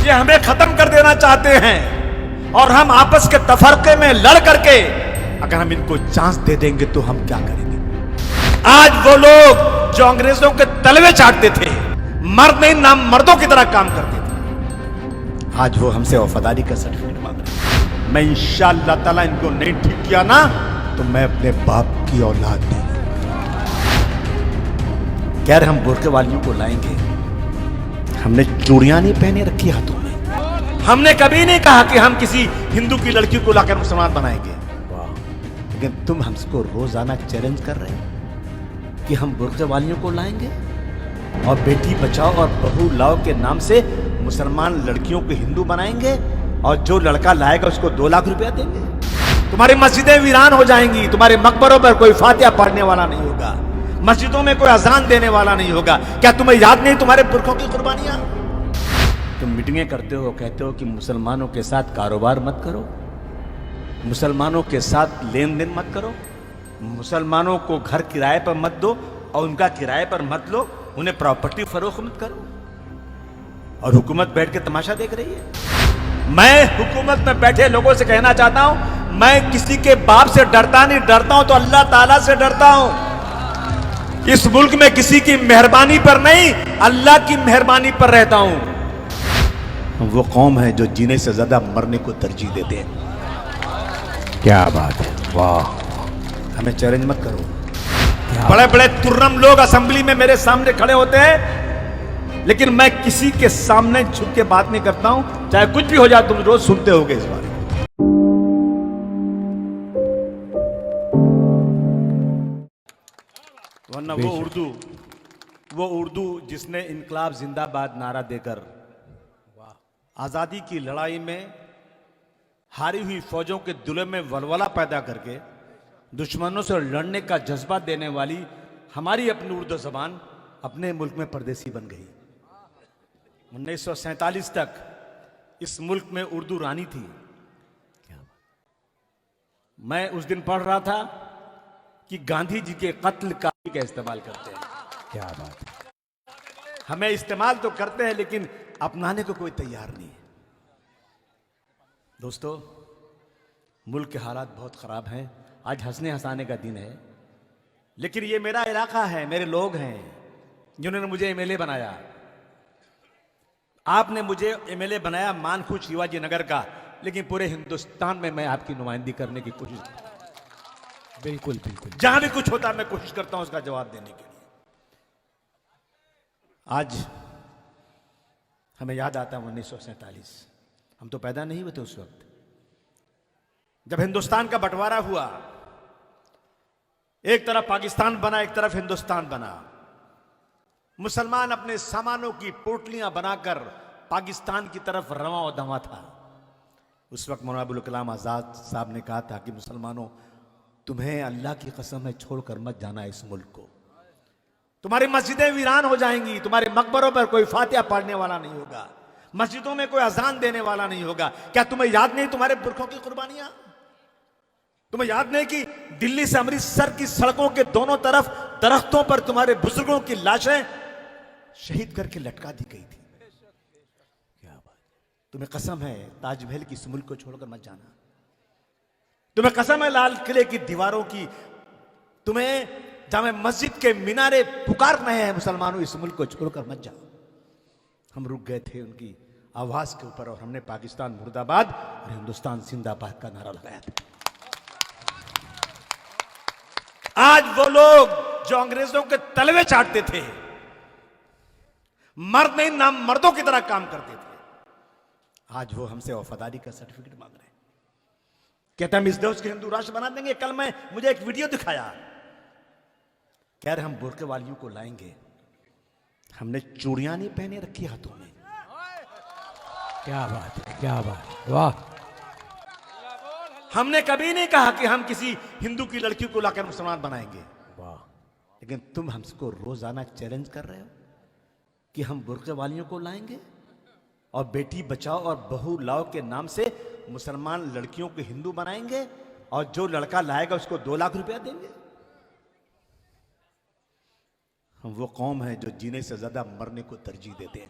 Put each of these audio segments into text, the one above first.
ये हमें खत्म कर देना चाहते हैं और हम आपस के तफरके में लड़ करके अगर हम इनको चांस दे देंगे तो हम क्या करेंगे। आज वो लोग जो अंग्रेजों के तलवे चाटते थे, मर्द नहीं नाम मर्दों की तरह काम करते थे, आज वो हमसे वफादारी का सर्टिफिकेट मांग रहे हैं। मैं इंशाअल्लाह ताला इनको नहीं ठीक किया ना तो मैं अपने बाप की औलाद नहीं। कह रहे हम बुर्के वालियों को लाएंगे, हमने चूड़ियां नहीं पहने रखी हाथों में। हमने कभी नहीं कहा कि हम किसी हिंदू की लड़की को लाकर मुसलमान बनाएंगे, लेकिन तुम हमको रोजाना चैलेंज कर रहे हो कि हम बुर्के वालियों को लाएंगे और बेटी बचाओ और बहू लाओ के नाम से मुसलमान लड़कियों को हिंदू बनाएंगे और जो लड़का लाएगा उसको 2 लाख रुपया देंगे। तुम्हारी मस्जिदें वीरान हो जाएंगी, तुम्हारे मकबरों पर कोई फातिहा पढ़ने वाला नहीं होगा, मस्जिदों में कोई अजान देने वाला नहीं होगा। क्या तुम्हें याद नहीं तुम्हारे पुरखों की कुर्बानियां? तुम मीटिंगें करते हो, कहते हो कि मुसलमानों के साथ कारोबार मत करो, मुसलमानों के साथ लेन देन मत करो, मुसलमानों को घर किराए पर मत दो और उनका किराए पर मत लो, उन्हें प्रॉपर्टी फरोख्त मत करो, और हुकूमत बैठ के तमाशा देख रही है। मैं हुकूमत में बैठे लोगों से कहना चाहता हूं, मैं किसी के बाप से डरता नहीं, डरता हूं तो अल्लाह ताला से डरता हूं। इस मुल्क में किसी की मेहरबानी पर नहीं, अल्लाह की मेहरबानी पर रहता हूं। वो कौम है जो जीने से ज्यादा मरने को तरजीह देते हैं। क्या बात है, वाह। हमें चैलेंज मत करो। बड़े बड़े तुर्रम लोग असेंबली में मेरे सामने खड़े होते हैं, लेकिन मैं किसी के सामने झुक के बात नहीं करता हूं, चाहे कुछ भी हो जाए। तुम रोज सुनते होगे इस बारे में। वरना वो उर्दू जिसने इनकलाब जिंदाबाद नारा देकर आजादी की लड़ाई में हारी हुई फौजों के दिलों में वलवला पैदा करके दुश्मनों से लड़ने का जज्बा देने वाली हमारी अपनी उर्दू जबान अपने मुल्क में परदेसी बन गई। 1947 तक इस मुल्क में उर्दू रानी थी। मैं उस दिन पढ़ रहा था कि गांधी जी के कत्ल का इस्तेमाल करते हैं। क्या बात है। हमें इस्तेमाल तो करते हैं लेकिन अपनाने को कोई तैयार नहीं है। दोस्तों, मुल्क के हालात बहुत खराब हैं। आज हंसने हंसाने का दिन है, लेकिन ये मेरा इलाका है, मेरे लोग हैं जिन्होंने मुझे एमएलए बनाया। आपने मुझे एमएलए बनाया मानखुश शिवाजी नगर का, लेकिन पूरे हिंदुस्तान में मैं आपकी नुमाइंदगी करने की कोशिश करता हूं। बिल्कुल बिल्कुल, जहां भी कुछ होता है मैं कोशिश करता हूं उसका जवाब देने के लिए। आज हमें याद आता है 1947, हम तो पैदा नहीं हुए थे उस वक्त, जब हिंदुस्तान का बंटवारा हुआ। एक तरफ पाकिस्तान बना, एक तरफ हिंदुस्तान बना। मुसलमान अपने सामानों की पोटलियां बनाकर पाकिस्तान की तरफ रवां और दवा था। उस वक्त मौलाना अबुल कलाम आजाद साहब ने कहा था कि मुसलमानों, तुम्हें अल्लाह की कसम है छोड़कर मत जाना इस मुल्क को। तुम्हारी मस्जिदें वीरान हो जाएंगी, तुम्हारे मकबरों पर कोई फातिहा पढ़ने वाला नहीं होगा, मस्जिदों में कोई अजान देने वाला नहीं होगा। क्या तुम्हें याद नहीं तुम्हारे पुरखों की कुर्बानियां? तुम्हें याद नहीं कि दिल्ली से अमृतसर की सड़कों के दोनों तरफ दरख्तों पर तुम्हारे बुजुर्गों की लाशें शहीद करके लटका दी गई थी? क्या बात। तुम्हें कसम है ताजमहल की इस मुल्क को छोड़कर मत जाना। तुम्हें कसम है लाल किले की दीवारों की, तुम्हें जामे मस्जिद के मीनारे पुकार रहे हैं मुसलमानों, इस मुल्क को छोड़कर मत जाओ। हम रुक गए थे उनकी आवाज के ऊपर और हमने पाकिस्तान मुर्दाबाद और हिंदुस्तान जिंदाबाद का नारा लगाया था। आज वो लोग जो अंग्रेजों के तलवे चाटते थे, मर्द नहीं नाम मर्दों की तरह काम करते थे, आज वो हमसे वफादारी का सर्टिफिकेट मांग रहे हैं। कहते हम इस देश के हिंदू राष्ट्र बना देंगे। कल मुझे एक वीडियो दिखाया, कह रहे हम बुर्के वालियों को लाएंगे, हमने चूड़ियां नहीं पहने रखी हाथों में। क्या बात है, क्या बात है, वाह। हमने कभी नहीं कहा कि हम किसी हिंदू की लड़की को लाकर मुसलमान बनाएंगे, वाह। लेकिन तुम हमको रोजाना चैलेंज कर रहे हो कि हम बुर्के वालियों को लाएंगे और बेटी बचाओ और बहू लाओ के नाम से मुसलमान लड़कियों को हिंदू बनाएंगे और जो लड़का लाएगा उसको 2 लाख रुपया देंगे। हम वो कौम है जो जीने से ज्यादा मरने को तरजीह देते हैं।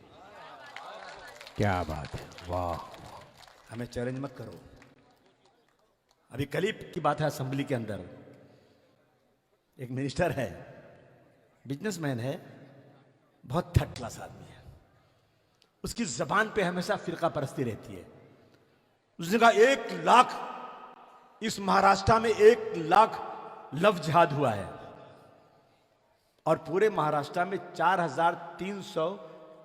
क्या बात है, वाह। हमें चैलेंज मत करो। अभी कलीब की बात है, असेंबली के अंदर एक मिनिस्टर है, बिजनेसमैन है, बहुत थर्ड क्लास आदमी है। उसकी जबान पे हमेशा फिरका परस्ती रहती है। उसने कहा 1 लाख, इस महाराष्ट्र में 1 लाख लव जिहाद हुआ है और पूरे महाराष्ट्र में 4300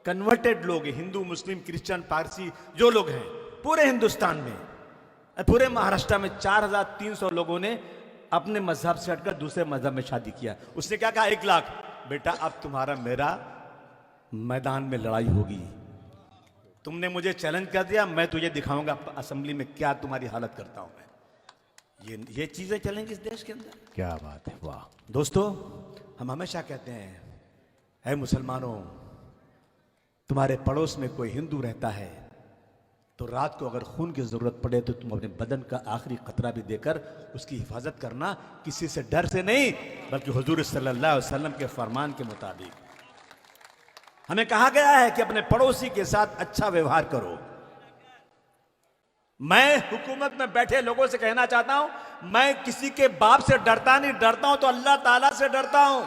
कन्वर्टेड लोग हैं, हिंदू मुस्लिम क्रिश्चियन पारसी जो लोग हैं पूरे हिंदुस्तान में, पूरे महाराष्ट्र में 4300 लोगों ने अपने मजहब से हटकर दूसरे मजहब में शादी किया। उसने क्या कहा, 1 लाख, बेटा अब तुम्हारा मेरा मैदान में लड़ाई होगी। तुमने मुझे चैलेंज कर दिया, मैं तुझे दिखाऊंगा असेंबली में क्या तुम्हारी हालत करता हूं मैं। ये चीजें चलेंगी इस देश के अंदर। क्या बात है, वाह। दोस्तों, हम हमेशा कहते हैं, है मुसलमानों, तुम्हारे पड़ोस में कोई हिंदू रहता है तो रात को अगर खून की जरूरत पड़े तो तुम अपने बदन का आखिरी कतरा भी देकर उसकी हिफाजत करना, किसी से डर से नहीं बल्कि हुजूर सल्लल्लाहु अलैहि वसल्लम के फरमान के मुताबिक। हमें कहा गया है कि अपने पड़ोसी के साथ अच्छा व्यवहार करो। मैं हुकूमत में बैठे लोगों से कहना चाहता हूं, मैं किसी के बाप से डरता नहीं, डरता हूं तो अल्लाह ताला से डरता हूं।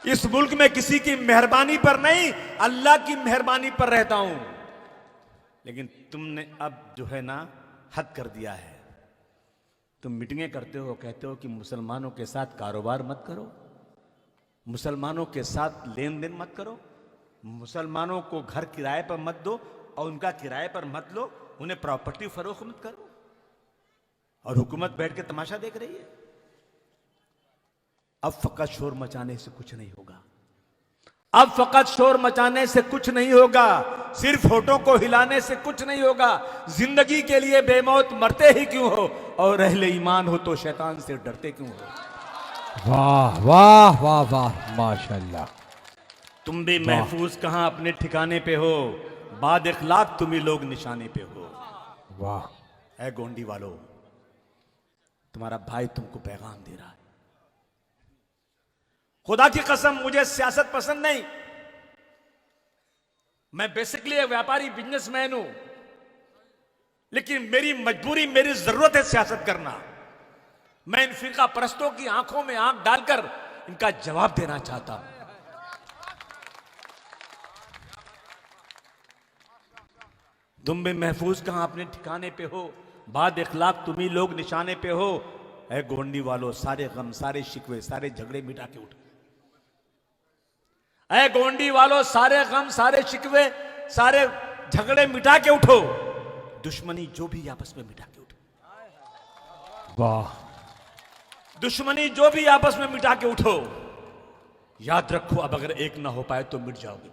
इस मुल्क में किसी की मेहरबानी पर नहीं, अल्लाह की मेहरबानी पर रहता हूं। लेकिन तुमने अब जो है ना हद कर दिया है। तुम मीटिंगें करते हो, कहते हो कि मुसलमानों के साथ कारोबार मत करो, मुसलमानों के साथ लेन देन मत करो, मुसलमानों को घर किराए पर मत दो और उनका किराए पर मत लो, उन्हें प्रॉपर्टी फरोख्त मत करो, और हुकूमत बैठ के तमाशा देख रही है। अब फकत शोर मचाने से कुछ नहीं होगा, अब फकत शोर मचाने से कुछ नहीं होगा, सिर्फ होठों को हिलाने से कुछ नहीं होगा। जिंदगी के लिए बेमौत मरते ही क्यों हो, और अहले ईमान हो तो शैतान से डरते क्यों हो। वाह वाह वाह वाह, माशाल्लाह। तुम भी महफूज कहां अपने ठिकाने पे हो, बाद इखलाक तुम ही लोग निशाने पे हो। वाह। ऐ गोंडी वालों, तुम्हारा भाई तुमको पैगाम दे रहा है। खुदा की कसम, मुझे सियासत पसंद नहीं। मैं बेसिकली एक व्यापारी बिजनेसमैन हूं, लेकिन मेरी मजबूरी, मेरी जरूरत है सियासत करना। मैं इन फिरका परस्तों की आंखों में आंख डालकर इनका जवाब देना चाहता हूं। तुम भी महफूज कहां अपने ठिकाने पे हो, बाद इखलाक तुम ही लोग निशाने पे हो। ऐ गोंडी वालों, सारे गम, सारे शिकवे, सारे झगड़े मिटा के उठो। ऐ गोंडी वालों, सारे गम, सारे शिकवे, सारे झगड़े मिटा के उठो। दुश्मनी जो भी आपस में मिटा के उठो। वाह। दुश्मनी जो भी आपस में मिटा के उठो। याद रखो, अब अगर एक ना हो पाए तो मिट जाओगे।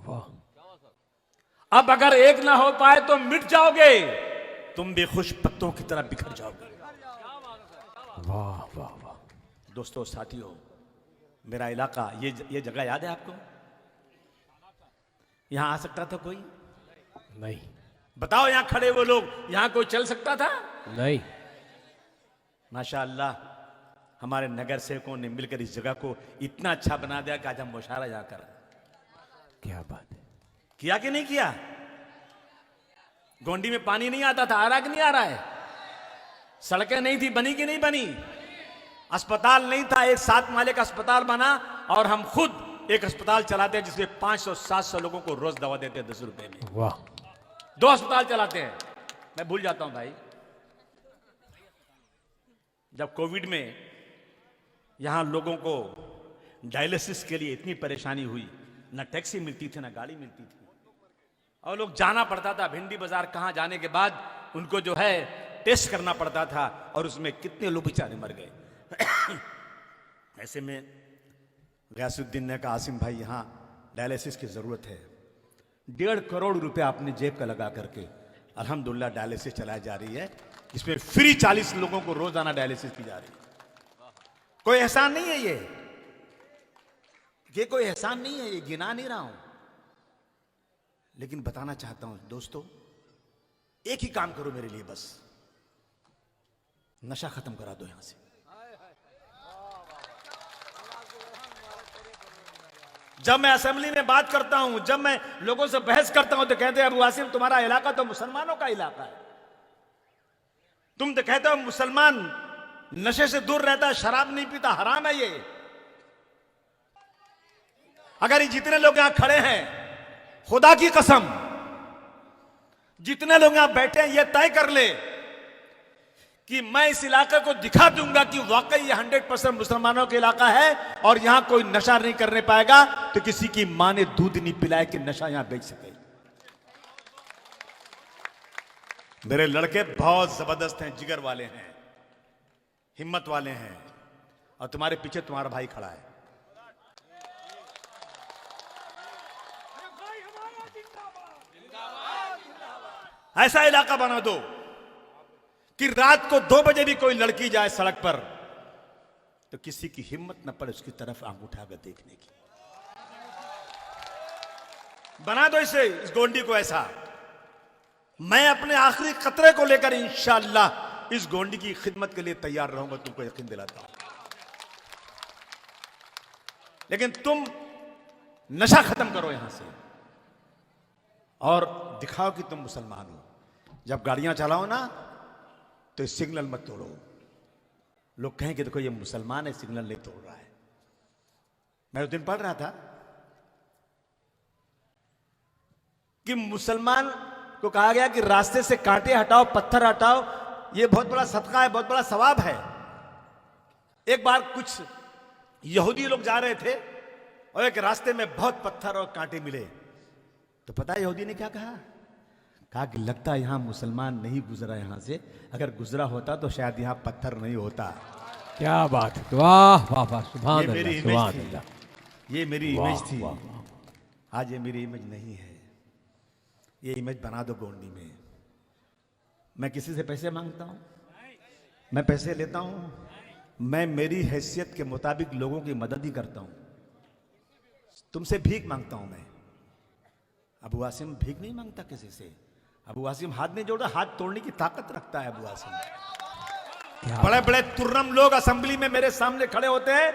वाह। अब अगर एक ना हो पाए तो मिट जाओगे, तुम भी खुश पत्तों की तरह बिखर जाओगे। वाह वाह वाह। दोस्तों, साथियों, मेरा इलाका, ये जगह याद है आपको? यहां आ सकता था कोई? नहीं। बताओ, यहां खड़े वो लोग, यहां कोई चल सकता था? नहीं। माशाअल्लाह, हमारे नगर सेवकों ने मिलकर इस जगह को इतना अच्छा बना दिया कि आज हम मुशारा यहां कर। क्या बात है। किया कि नहीं किया? गोंडी में पानी नहीं आता था, आ रहा कि नहीं आ रहा है? सड़कें नहीं थी, बनी कि नहीं बनी? अस्पताल नहीं था, एक 7 माले का अस्पताल बना, और हम खुद एक अस्पताल चलाते हैं जिसमें 500-700 लोगों को रोज दवा देते हैं 10 रुपए में। वाह। 2 अस्पताल चलाते हैं। मैं भूल जाता हूं भाई, जब कोविड में यहां लोगों को डायलिसिस के लिए इतनी परेशानी हुई, ना टैक्सी मिलती थी, ना गाड़ी मिलती थी, और लोग जाना पड़ता था भिंडी बाजार। कहां जाने के बाद उनको जो है टेस्ट करना पड़ता था, और उसमें कितने लोग बेचारे मर गए। ऐसे में गयासुद्दीन ने कहा, आसिम भाई, यहां डायलिसिस की जरूरत है। 1.5 करोड़ रुपया अपने जेब का लगा करके अल्हम्दुलिल्लाह डायलिसिस चलाई जा रही है। इसमें फ्री 40 लोगों को रोजाना डायलिसिस की जा रही है। कोई एहसान नहीं है ये कोई एहसान नहीं है, ये गिना नहीं रहा हूं, लेकिन बताना चाहता हूं दोस्तों, एक ही काम करो मेरे लिए, बस नशा खत्म करा दो यहां से। जब मैं असेंबली में बात करता हूं, जब मैं लोगों से बहस करता हूं, तो कहते हैं अबू आसिम तुम्हारा इलाका तो मुसलमानों का इलाका है। तुम तो कहते हो मुसलमान नशे से दूर रहता है, शराब नहीं पीता, हराम है ये। अगर ये जितने लोग यहां खड़े हैं, खुदा की कसम, जितने लोग यहां बैठे हैं, ये तय कर ले कि मैं इस इलाके को दिखा दूंगा कि वाकई ये 100% मुसलमानों का इलाका है और यहां कोई नशा नहीं करने पाएगा, तो किसी की मां ने दूध नहीं पिलाया कि नशा यहां बेच सके। मेरे लड़के बहुत जबरदस्त हैं, जिगर वाले हैं, हिम्मत वाले हैं, और तुम्हारे पीछे तुम्हारा भाई खड़ा है। ऐसा इलाका बना दो कि रात को 2 बजे भी कोई लड़की जाए सड़क पर तो किसी की हिम्मत न पड़े उसकी तरफ आंख उठाकर देखने की। बना दो इसे, इस गोंडी को ऐसा। मैं अपने आखिरी खतरे को लेकर इंशाअल्लाह इस गोंडी की खिदमत के लिए तैयार रहूंगा, तुमको यकीन दिलाता हूं। लेकिन तुम नशा खत्म करो यहां से और दिखाओ कि तुम मुसलमान हो। जब गाड़ियां चलाओ ना तो सिग्नल मत तोड़ो। लोग कहें कि देखो ये मुसलमान है, सिग्नल नहीं तोड़ रहा है। मैं उस दिन पढ़ रहा था कि मुसलमान को कहा गया कि रास्ते से कांटे हटाओ, पत्थर हटाओ, ये बहुत बड़ा सदका है, बहुत बड़ा सवाब है। एक बार कुछ यहूदी लोग जा रहे थे और एक रास्ते में बहुत पत्थर और कांटे मिले, तो पता है यहूदी ने क्या कहा? कहा कि लगता है यहां मुसलमान नहीं गुजरा यहां से, अगर गुजरा होता तो शायद यहां पत्थर नहीं होता। क्या बात है, वाह वाह वाह, सुभान ये मेरी अल्लाह, इमेज सुभान थी, अल्लाह। ये मेरी वाह, इमेज थी। वाह, वाह। आज ये मेरी इमेज नहीं है। ये इमेज बना दो गोंडी में। मैं किसी से पैसे मांगता हूं? मैं पैसे लेता हूं? मैं मेरी हैसियत के मुताबिक लोगों की मदद ही करता हूं। तुमसे भीख मांगता हूं मैं। अबू आसिम भीख नहीं मांगता किसी से। अबू आसिम हाथ नहीं जोड़ता, हाथ तोड़ने की ताकत रखता है अबू आसिम। बड़े बड़े तुर्रम लोग असेंबली में मेरे सामने खड़े होते हैं,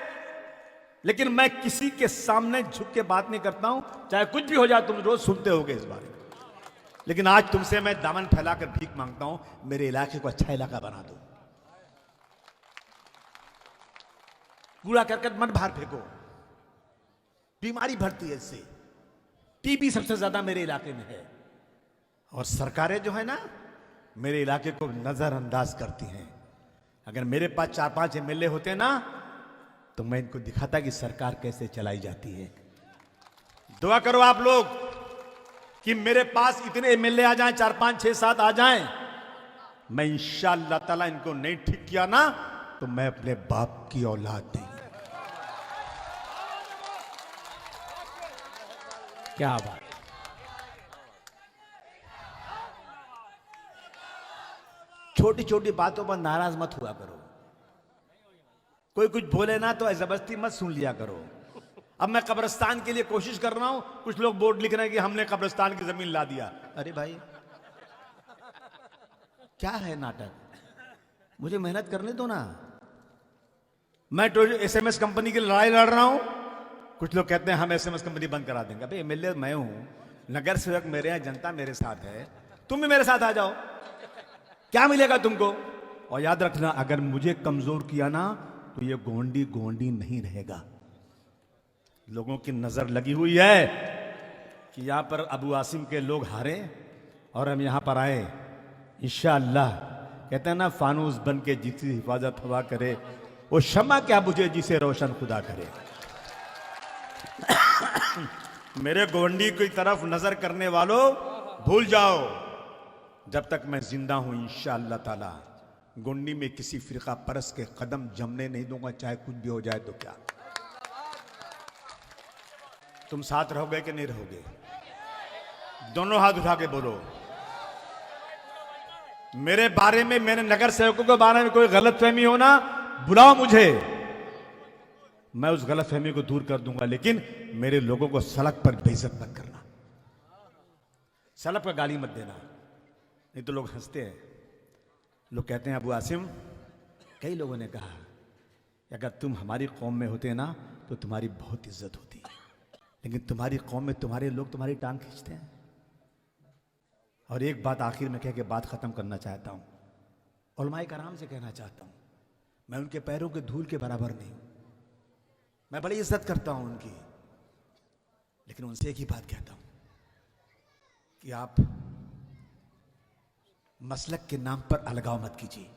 लेकिन मैं किसी के सामने झुक के बात नहीं करता हूं, चाहे कुछ भी हो जाए। तुम रोज सुनते होगे इस बारे में, लेकिन आज तुमसे मैं दामन फैलाकर भीख मांगता हूं, मेरे इलाके को अच्छा इलाका बना दो। कूड़ा करकट मत बाहर फेंको, बीमारी बढ़ती है इससे। टीबी सबसे ज्यादा मेरे इलाके में है, और सरकारें जो है ना मेरे इलाके को नजरअंदाज करती हैं। अगर मेरे पास 4-5 एमएलए होते ना तो मैं इनको दिखाता कि सरकार कैसे चलाई जाती है। दुआ करो आप लोग कि मेरे पास इतने एमएलए आ जाएं, 4, 5, 6, 7 आ जाएं। मैं इंशाअल्लाह ताला इनको नहीं ठीक किया ना तो मैं अपने बाप की औलाद नहीं। क्या बात। छोटी छोटी बातों पर नाराज मत हुआ करो। कोई कुछ बोले ना तो जबरदस्ती मत सुन लिया करो। अब मैं कब्रिस्तान के लिए कोशिश कर रहा हूं, कुछ लोग बोर्ड लिख रहे हैं कि हमने कब्रिस्तान की जमीन ला दिया। अरे भाई क्या है नाटक? मुझे मेहनत करने दो ना। मैं तो एसएमएस कंपनी की लड़ाई लड़ रहा हूं, कुछ लोग कहते हैं हम एसएमएस कंपनी बंद करा देंगे। भाई एमएलए मैं हूं, नगर सेवक मेरे हैं, जनता मेरे साथ है, तुम भी मेरे साथ आ जाओ, क्या मिलेगा तुमको? और याद रखना, अगर मुझे कमजोर किया ना तो ये गोंडी गोंडी नहीं रहेगा। लोगों की नजर लगी हुई है कि यहां पर अबू आसिम के लोग हारे और हम यहां पर आए। इंशाअल्लाह कहते हैं ना, फानूस बन के जिसकी हिफाजत हवा करे, वो शम्मा क्या बुझे जिसे रोशन खुदा करे। मेरे गोंडी की तरफ नजर करने वालों भूल जाओ, जब तक मैं जिंदा हूं इंशाअल्लाह ताला गोंडी में किसी फिरका परस के कदम जमने नहीं दूंगा, चाहे कुछ भी हो जाए तो क्या। तुम साथ रहोगे कि नहीं रहोगे? दोनों हाथ उठा के बोलो। मेरे बारे में, मेरे नगर सेवकों के बारे में कोई गलतफहमी हो ना, बुलाओ मुझे, मैं उस गलतफहमी को दूर कर दूंगा। लेकिन मेरे लोगों को सड़क पर बेइज्जत मत करना, सड़क पर गाली मत देना, नहीं तो लोग हंसते हैं। लोग कहते हैं अबू आसिम, कई लोगों ने कहा कि अगर तुम हमारी कौम में होते ना तो तुम्हारी बहुत इज्जत होती। लेकिन तुम्हारी कौम में तुम्हारे लोग तुम्हारी टांग खींचते हैं। और एक बात आखिर में कह के बात खत्म करना चाहता हूं, उलमाए कराम से कहना चाहता हूं, मैं उनके पैरों के धूल के बराबर नहीं, मैं बड़ी इज्जत करता हूं उनकी, लेकिन उनसे एक ही बात कहता हूं कि आप मसलक के नाम पर अलगाव मत कीजिए।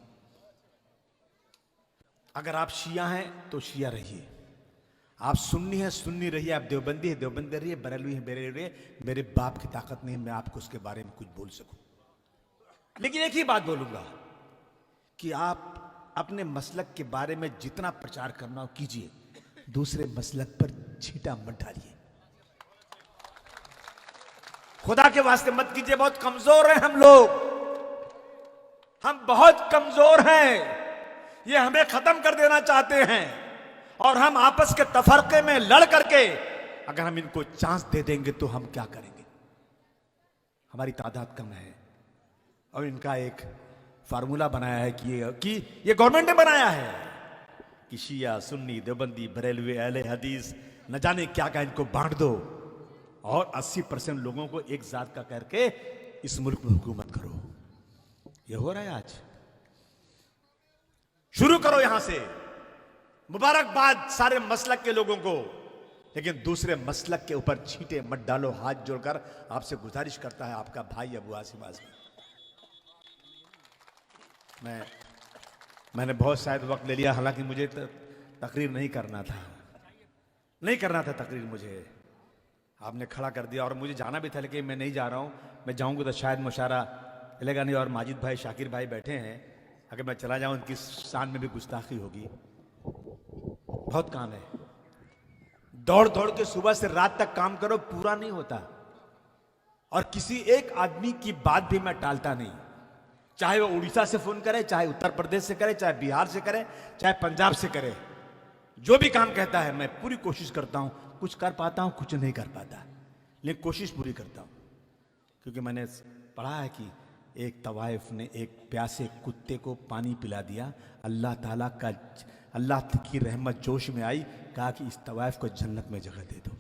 अगर आप शिया हैं तो शिया रहिए, आप सुन्नी हैं सुन्नी रहिए, आप देवबंदी है देवबंदी रहिए, बरेलवी है बरेलवी रहिए। मेरे बाप की ताकत नहीं मैं आपको उसके बारे में कुछ बोल सकूं, लेकिन एक ही बात बोलूंगा कि आप अपने मसलक के बारे में जितना प्रचार करना हो कीजिए, दूसरे मसलक पर छींटा मत डालिए। खुदा के वास्ते मत कीजिए, बहुत कमजोर हैं हम लोग, हम बहुत कमजोर हैं। ये हमें खत्म कर देना चाहते हैं और हम आपस के तफरके में लड़ करके अगर हम इनको चांस दे देंगे तो हम क्या करेंगे। हमारी तादाद कम है और इनका एक फार्मूला बनाया है कि ये गवर्नमेंट ने बनाया है कि शिया सुन्नी देवबंदी बरेलवी अहले हदीस न जाने क्या क्या इनको बांट दो और 80% लोगों को एक जात का करके इस मुल्क में हुकूमत करो। ये हो रहा है आज। शुरू करो यहां से, मुबारकबाद सारे मसलक के लोगों को, लेकिन दूसरे मसलक के ऊपर छींटे मत डालो। हाथ जोड़कर आपसे गुजारिश करता है आपका भाई अबू आसिम आजमी। मैंने बहुत शायद वक्त ले लिया, हालांकि मुझे तकरीर नहीं करना था तकरीर, मुझे आपने खड़ा कर दिया और मुझे जाना भी था, लेकिन मैं नहीं जा रहा हूं। मैं जाऊंगा तो शायद मुशारा चलेगा नहीं, और माजिद भाई शाकिर भाई बैठे हैं, अगर मैं चला जाऊं उनकी शान में भी गुस्ताखी होगी। बहुत काम है, दौड़ दौड़ के सुबह से रात तक काम करो, पूरा नहीं होता। और किसी एक आदमी की बात भी मैं टालता नहीं, चाहे वो उड़ीसा से फोन करे, चाहे उत्तर प्रदेश से करे, चाहे बिहार से करे, चाहे पंजाब से करे, जो भी काम कहता है मैं पूरी कोशिश करता हूं। कुछ कर पाता हूं, कुछ नहीं कर पाता, लेकिन कोशिश पूरी करता हूं। क्योंकि मैंने पढ़ा है कि एक तवाइफ ने एक प्यासे कुत्ते को पानी पिला दिया, अल्लाह की रहमत जोश में आई, कहा कि इस तवाइफ को जन्नत में जगह दे दो।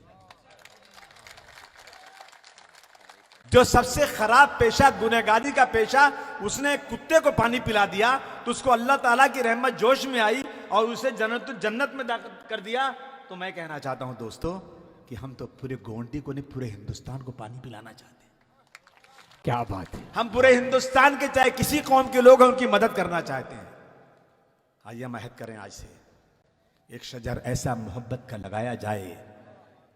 जो सबसे खराब पेशा गुनहगारी का पेशा, उसने कुत्ते को पानी पिला दिया तो उसको अल्लाह ताला की रहमत जोश में आई और उसे जन्नत में दाखिल कर दिया। तो मैं कहना चाहता हूं दोस्तों कि हम तो पूरे गोंडी को नहीं, पूरे हिंदुस्तान को पानी पिलाना चाहते हैं। क्या बात है। हम पूरे हिंदुस्तान के चाहे किसी कौम के लोग हैं उनकी मदद करना चाहते हैं। आइए हम अहद करें आज से, एक शजर ऐसा मोहब्बत का लगाया जाए,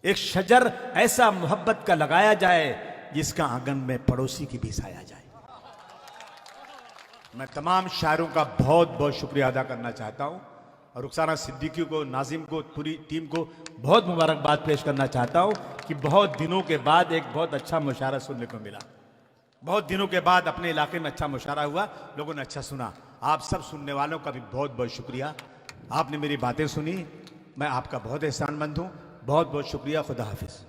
एक शजर ऐसा मोहब्बत का लगाया जाए जिसका आंगन में पड़ोसी की भी साया जाए। मैं तमाम शायरों का बहुत बहुत शुक्रिया अदा करना चाहता हूं और रुखसाना सिद्दीकी को, नाजिम को, पूरी टीम को बहुत मुबारकबाद पेश करना चाहता हूं कि बहुत दिनों के बाद एक बहुत अच्छा मुशायरा सुनने को मिला। बहुत दिनों के बाद अपने इलाके में अच्छा मुशायरा हुआ, लोगों ने अच्छा सुना। आप सब सुनने वालों का भी बहुत बहुत शुक्रिया। आपने मेरी बातें सुनी, मैं आपका बहुत एहसानमंद हूं। बहुत बहुत शुक्रिया। खुदा हाफिज।